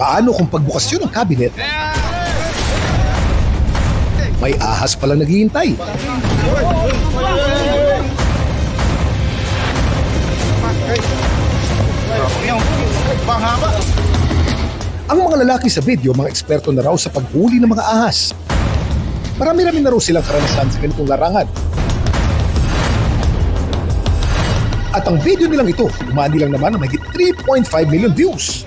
Paano kung pagbukas yun ng cabinet, may ahas palang naghihintay? Ang mga lalaki sa video, mga eksperto na raw sa paghuli ng mga ahas. Marami-rami na raw silang karanasan sa ganitong larangan. At ang video nilang ito, umani lang naman ng mahigit 3.5 million views.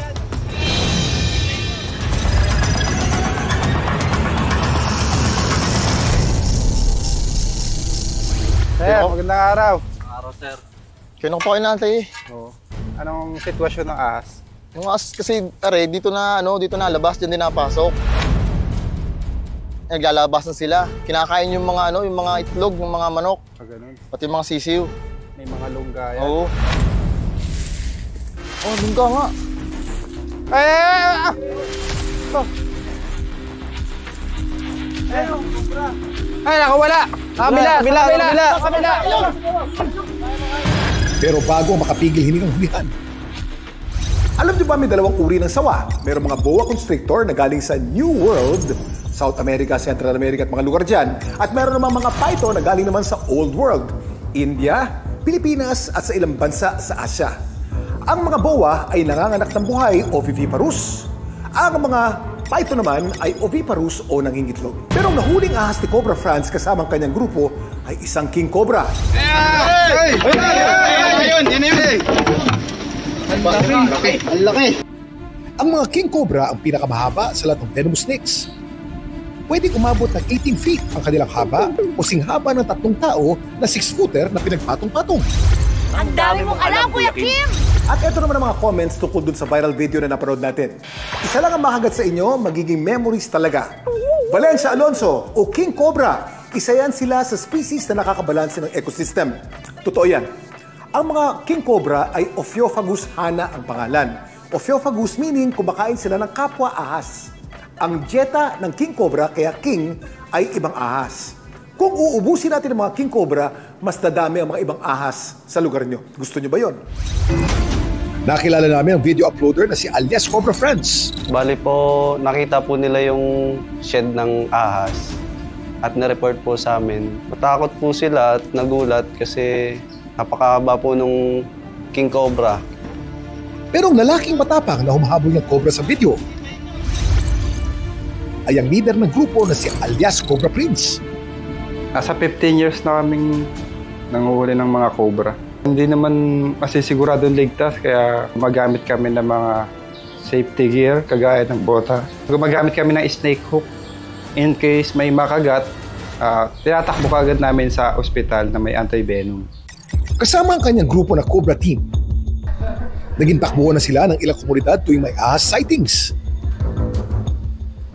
Sir, magandang araw. Araw, sir. Kailan ko pa kayo natin eh. Oo. Anong sitwasyon ng ahas? Yung ahas kasi, dito na labas, dyan din napasok. Naglalabas na sila. Kinakain yung mga yung mga itlog, yung mga manok. Ganun. Pati yung mga sisiw. May mga lungga yan. Oo. Oh, lungga nga. Ay, nakawala! Kabila! Pero bago makapigil hiningang hulihan. Alam niyo ba may dalawang uri ng sawa? Merong mga boa constrictor na galing sa New World, South America, Central America at mga lugar dyan. At meron naman mga python na galing naman sa Old World, India, Pilipinas at sa ilang bansa sa Asia. Ang mga boa ay nanganganak ng buhay o viviparous. Ang mga python naman ay oviparous o nangingitlog. Pero ang nahuling ahas ni Cobra Franz kasamang kanyang grupo ay isang king cobra. Ang laki. Ang mga king cobra ang pinakamahaba sa lahat ng venomous snakes. Pwedeng umabot ng 18 feet ang kanilang haba o singhaba ng 3 tao na 6-footer na pinagpatong-patong. Ang dami mong alam, Kuya Kim! At ito naman ang mga comments tungkol dun sa viral video na napanood natin. Isa lang ang makagat sa inyo, magiging memories talaga. Valencia Alonso o King Cobra, isa yan sila sa species na nakakabalanse ng ecosystem. Totoo yan. Ang mga King Cobra ay Ophiopagus hana ang pangalan. Ophiopagus meaning kumakain sila ng kapwa ahas. Ang dieta ng King Cobra, kaya King, ay ibang ahas. Kung uubusin natin ang mga King Cobra, mas dadami ang mga ibang ahas sa lugar nyo. Gusto nyo ba yon? Nakilala namin ang video uploader na si alias Cobra Friends. Bali po, nakita po nila yung shed ng ahas at na-report po sa amin. Matakot po sila at nagulat kasi napakahaba po nung King Cobra. Pero ang lalaking matapang na humahabol ng Cobra sa video ay ang leader ng grupo na si alias Cobra Prince. Nasa 15 years na kaming nanguhuli ng mga cobra. Hindi naman masisiguradong ligtas kaya gumagamit kami ng mga safety gear kagaya ng bota. Gumagamit kami ng snake hook. In case may makagat, tinatakbo kagad namin sa ospital na may anti-venom. Kasama ang kanyang grupo na Cobra Team. Naging takbuhan na sila ng ilang komunidad tuwing may ahas sightings.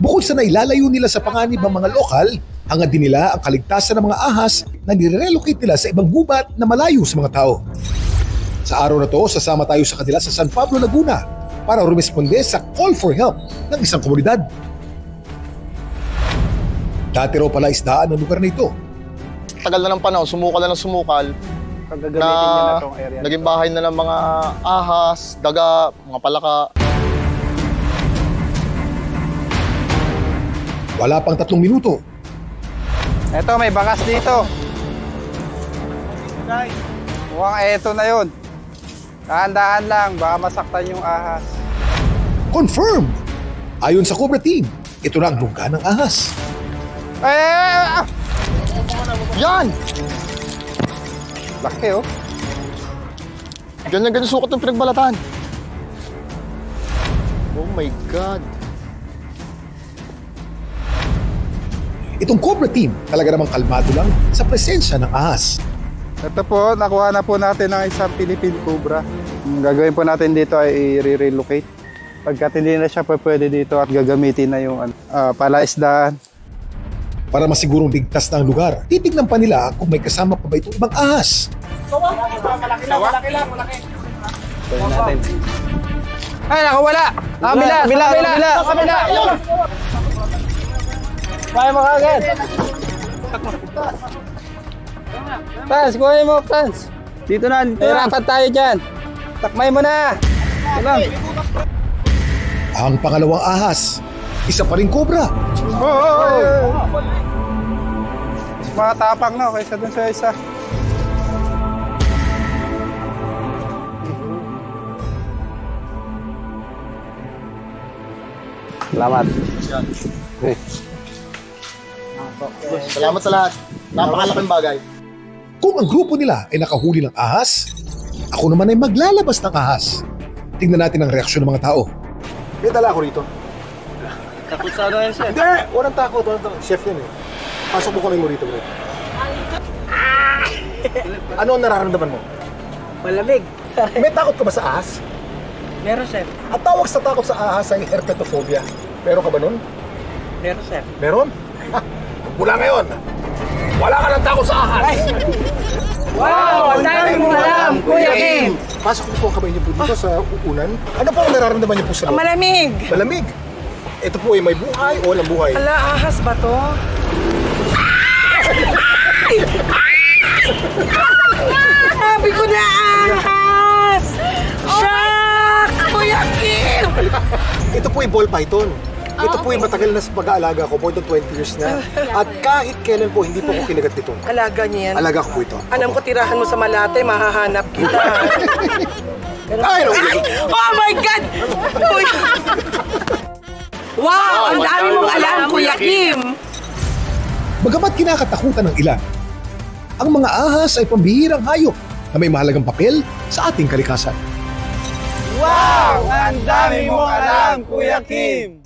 Bukod sa nailalayo nila sa panganib ang mga lokal, hangad din nila ang kaligtasan ng mga ahas na nire-relocate nila sa ibang gubat na malayo sa mga tao. Sa araw na to, sasama tayo sa kanila sa San Pablo, Laguna para rumisponde sa call for help ng isang komunidad. Dati raw pala isdaan ang lugar na ito. Tagal na ng panahon, sumukal na ng sumukal. Gagamitin niya na tong area. Naging bahay na ng mga ahas, daga, mga palaka. Wala pang 3 minuto. Eto, may bakas dito. Mukhang eto na yun. Dahan-dahan lang, baka masaktan yung ahas. Confirmed! Ayon sa Cobra Team, ito na ang lungga ng ahas. Yan! Laki oh. Ganyan sukat ng pinagbalatan. Oh my God. Itong Cobra Team talaga namang kalmado lang sa presensya ng ahas. Ito po, nakuha na po natin ng isang Philippine Cobra. Ang gagawin po natin dito ay i-relocate. Pagkat hindi na siya pwede dito at gagamitin na yung palaisdaan. Para masigurong ligtas na ang lugar, titignan pa nila kung may kasama pa ba itong ibang ahas. Malaki lang. Natin. Ay, nakawala! Kabila! Kaya mo kagad! Franz, kuha mo, Franz! Dito na! May rapat tayo dyan! Takmay mo na! Ito lang! Ang pangalawang ahas, isa pa ring kobra. Mas matapang na kaysa dun sa isa. Salamat. Salamat sa lahat. Napakalaking bagay. Kung ang grupo nila ay nakahuli ng ahas, ako naman ay maglalabas ng ahas. Tingnan natin ang reaksyon ng mga tao. May dala ako rito. Takot sa ano yan, chef? Hindi! Walang takot. Chef yan eh. Pasok mo kami mo rito, bro. Ano ang nararamdaman mo? Malamig. May takot ka ba sa ahas? Meron, sir. Ang tawag sa takot sa ahas ay herpetophobia. Meron ka ba nun? Meron, sir. Meron? Mula ngayon, wala ka ng takot sa ahas! Wow! Ang dami mong alam, Kuya Kim! Pasok niyo po ang kamay niyo po dito sa uunan. Ano po ang nararamdaman niyo po sa loob? Malamig! Malamig. Ito po ay may buhay o walang buhay. Ala, ahas ba to? Sabi ko na ahas! Shucks! Kuya Kim! Ito po ay ball python. Ito po ay matagal na sa pag-aalaga ko, more than 20 years na. At kahit kailan po, hindi po ako kinagat nito. Alaga niya yan. Alaga ko po ito. Alam ko, tirahan mo sa Malate, mahahanap kita. Ay, no. Oh my God! Wow! Ang dami mong alam, Kuya Kim! Bagamat kinakatakutan ng ilan, ang mga ahas ay pambihirang hayop na may mahalagang papel sa ating kalikasan. Wow! Ang dami mong alam, Kuya Kim!